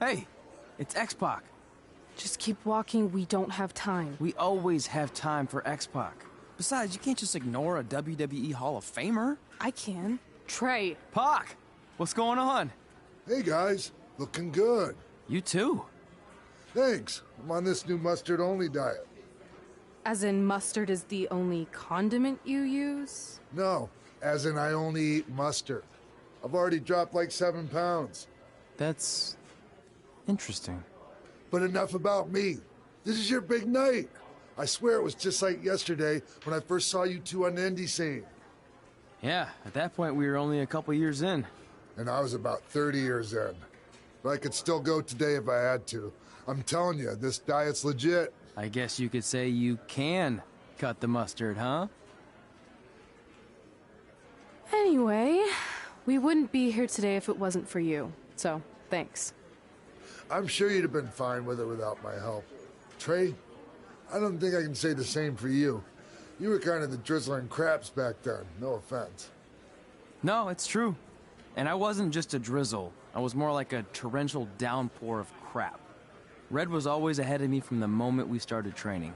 Hey, it's X-Pac. Just keep walking, we don't have time. We always have time for X-Pac. Besides, you can't just ignore a WWE Hall of Famer. I can. Trey. Pac, what's going on? Hey guys, looking good. You too. Thanks. I'm on this new mustard-only diet. As in mustard is the only condiment you use? No, as in I only eat mustard. I've already dropped like 7 pounds. That's interesting. But enough about me. This is your big night. I swear it was just like yesterday when I first saw you two on the indie scene. Yeah, at that point we were only a couple years in. And I was about 30 years in. But I could still go today if I had to. I'm telling you, this diet's legit. I guess you could say you can cut the mustard, huh? Anyway, we wouldn't be here today if it wasn't for you. So, thanks. I'm sure you'd have been fine with it without my help. Trey, I don't think I can say the same for you. You were kind of the drizzling craps back then, no offense. No, it's true. And I wasn't just a drizzle. I was more like a torrential downpour of crap. Red was always ahead of me from the moment we started training.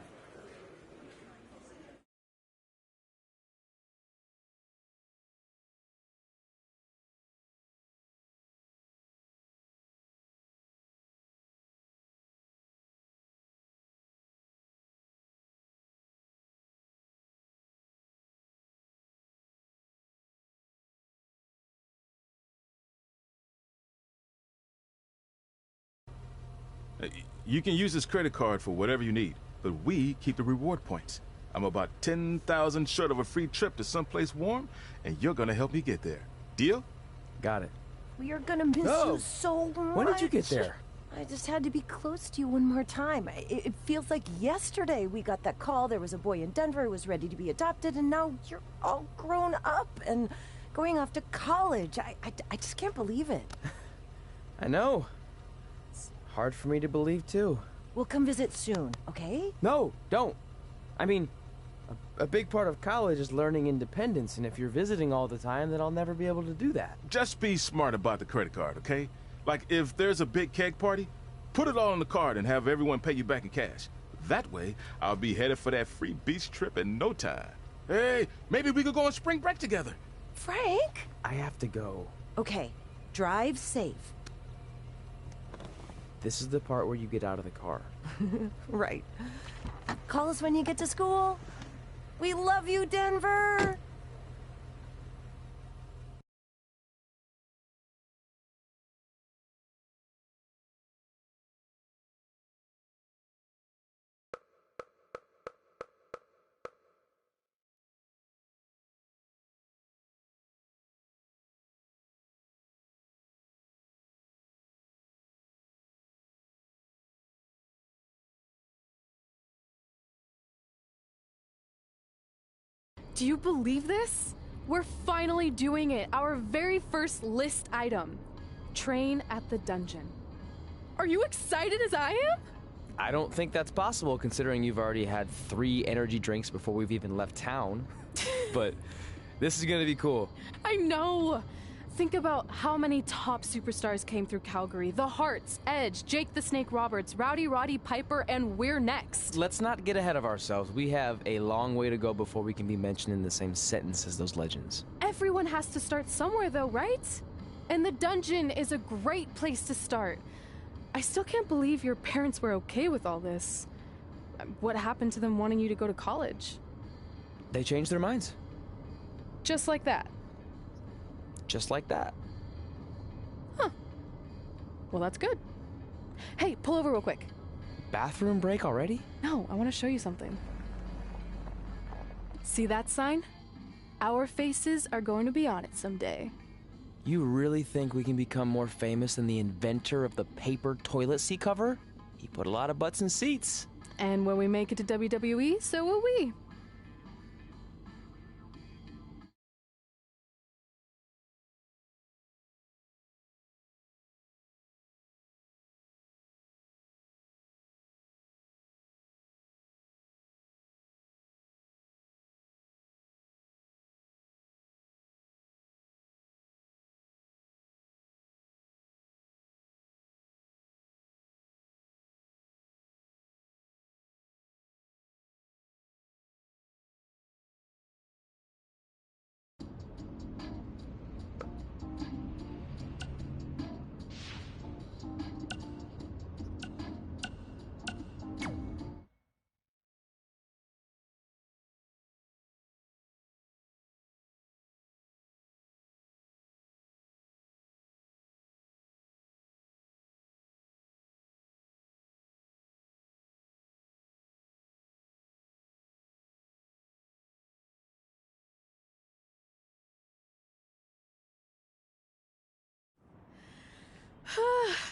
You can use this credit card for whatever you need, but we keep the reward points. I'm about 10,000 short of a free trip to someplace warm, and you're gonna help me get there. Deal? Got it. We are gonna miss you so much. When did you get there? I just had to be close to you one more time. It feels like yesterday we got that call. There was a boy in Denver who was ready to be adopted, and now you're all grown up and going off to college. I just can't believe it. I know. It's hard for me to believe, too. We'll come visit soon, okay? No, don't. I mean, a big part of college is learning independence, and if you're visiting all the time, then I'll never be able to do that. Just be smart about the credit card, okay? Like, if there's a big keg party, put it all on the card and have everyone pay you back in cash. That way, I'll be headed for that free beach trip in no time. Hey, maybe we could go on spring break together. Frank? I have to go. Okay, drive safe. This is the part where you get out of the car. Right. Call us when you get to school. We love you, Denver! Do you believe this? We're finally doing it. Our very first list item. Train at the dungeon. Are you excited as I am? I don't think that's possible, considering you've already had 3 energy drinks before we've even left town. But this is gonna be cool. I know. Think about how many top superstars came through Calgary. The Hearts, Edge, Jake the Snake Roberts, Rowdy Roddy Piper, and we're next. Let's not get ahead of ourselves. We have a long way to go before we can be mentioned in the same sentence as those legends. Everyone has to start somewhere though, right? And the dungeon is a great place to start. I still can't believe your parents were okay with all this. What happened to them wanting you to go to college? They changed their minds. Just like that. Just like that. Huh. Well, that's good. Hey, pull over real quick. Bathroom break already? No, I want to show you something. See that sign? Our faces are going to be on it someday. You really think we can become more famous than the inventor of the paper toilet seat cover? He put a lot of butts in seats. And when we make it to WWE, so will we.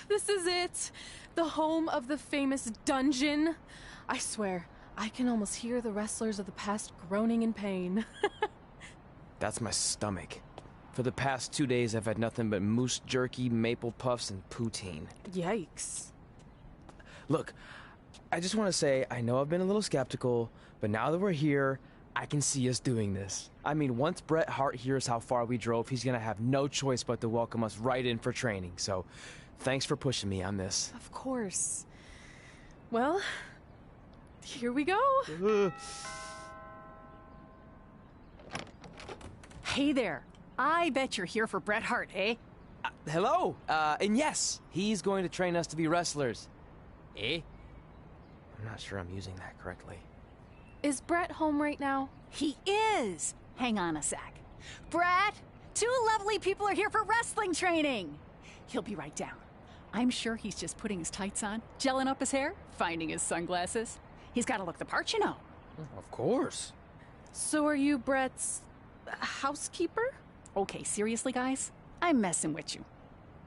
This is it. The home of the famous dungeon. I swear, I can almost hear the wrestlers of the past groaning in pain. That's my stomach. For the past 2 days, I've had nothing but moose jerky, maple puffs, and poutine. Yikes. Look, I just want to say, I know I've been a little skeptical, but now that we're here, I can see us doing this. I mean, once Bret Hart hears how far we drove, he's gonna have no choice but to welcome us right in for training. So, thanks for pushing me on this. Of course. Well, here we go. Hey there. I bet you're here for Bret Hart, eh? Hello, and yes, he's going to train us to be wrestlers. Eh? I'm not sure I'm using that correctly. Is Bret home right now? He is. Hang on a sec. Bret, 2 lovely people are here for wrestling training. He'll be right down. I'm sure he's just putting his tights on, gelling up his hair, finding his sunglasses. He's got to look the part, you know. Of course. So are you Bret's housekeeper? Okay, seriously, guys? I'm messing with you.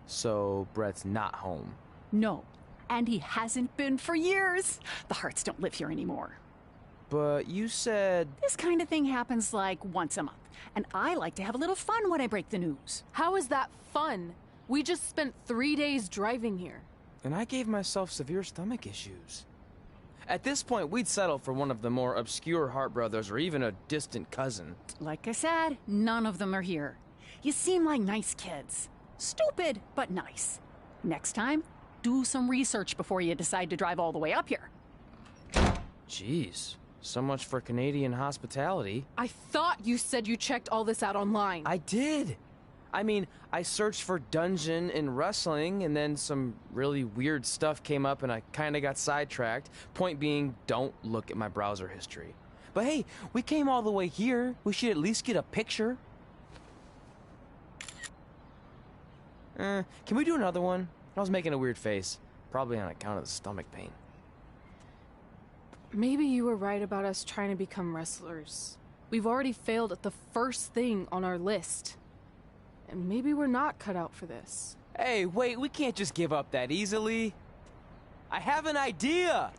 So, Bret's not home. No, and he hasn't been for years. The Harts don't live here anymore. But you said... This kind of thing happens like once a month, and I like to have a little fun when I break the news. How is that fun? We just spent 3 days driving here. And I gave myself severe stomach issues. At this point, we'd settle for one of the more obscure Hart brothers or even a distant cousin. Like I said, none of them are here. You seem like nice kids. Stupid, but nice. Next time, do some research before you decide to drive all the way up here. Jeez, so much for Canadian hospitality. I thought you said you checked all this out online. I did. I mean, I searched for dungeon in wrestling, and then some really weird stuff came up, and I kind of got sidetracked. Point being, don't look at my browser history. But hey, we came all the way here. We should at least get a picture. Can we do another one? I was making a weird face, probably on account of the stomach pain. Maybe you were right about us trying to become wrestlers. We've already failed at the first thing on our list. And maybe we're not cut out for this. Hey, wait, we can't just give up that easily. I have an idea!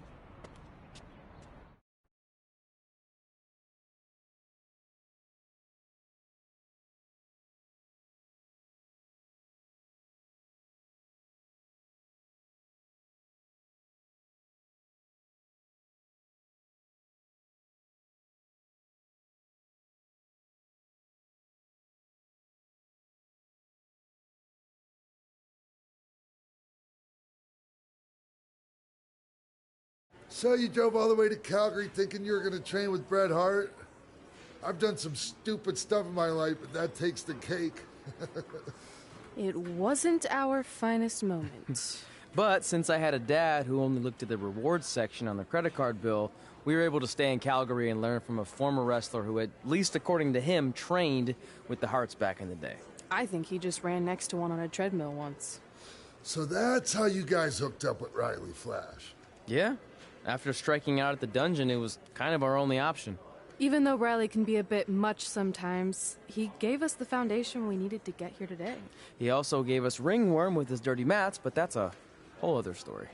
So you drove all the way to Calgary thinking you were going to train with Bret Hart? I've done some stupid stuff in my life, but that takes the cake. It wasn't our finest moment. But since I had a dad who only looked at the rewards section on the credit card bill, we were able to stay in Calgary and learn from a former wrestler who, at least according to him, trained with the Harts back in the day. I think he just ran next to one on a treadmill once. So that's how you guys hooked up with Riley Flash. Yeah. After striking out at the dungeon, it was kind of our only option. Even though Riley can be a bit much sometimes, he gave us the foundation we needed to get here today. He also gave us ringworm with his dirty mats, but that's a whole other story.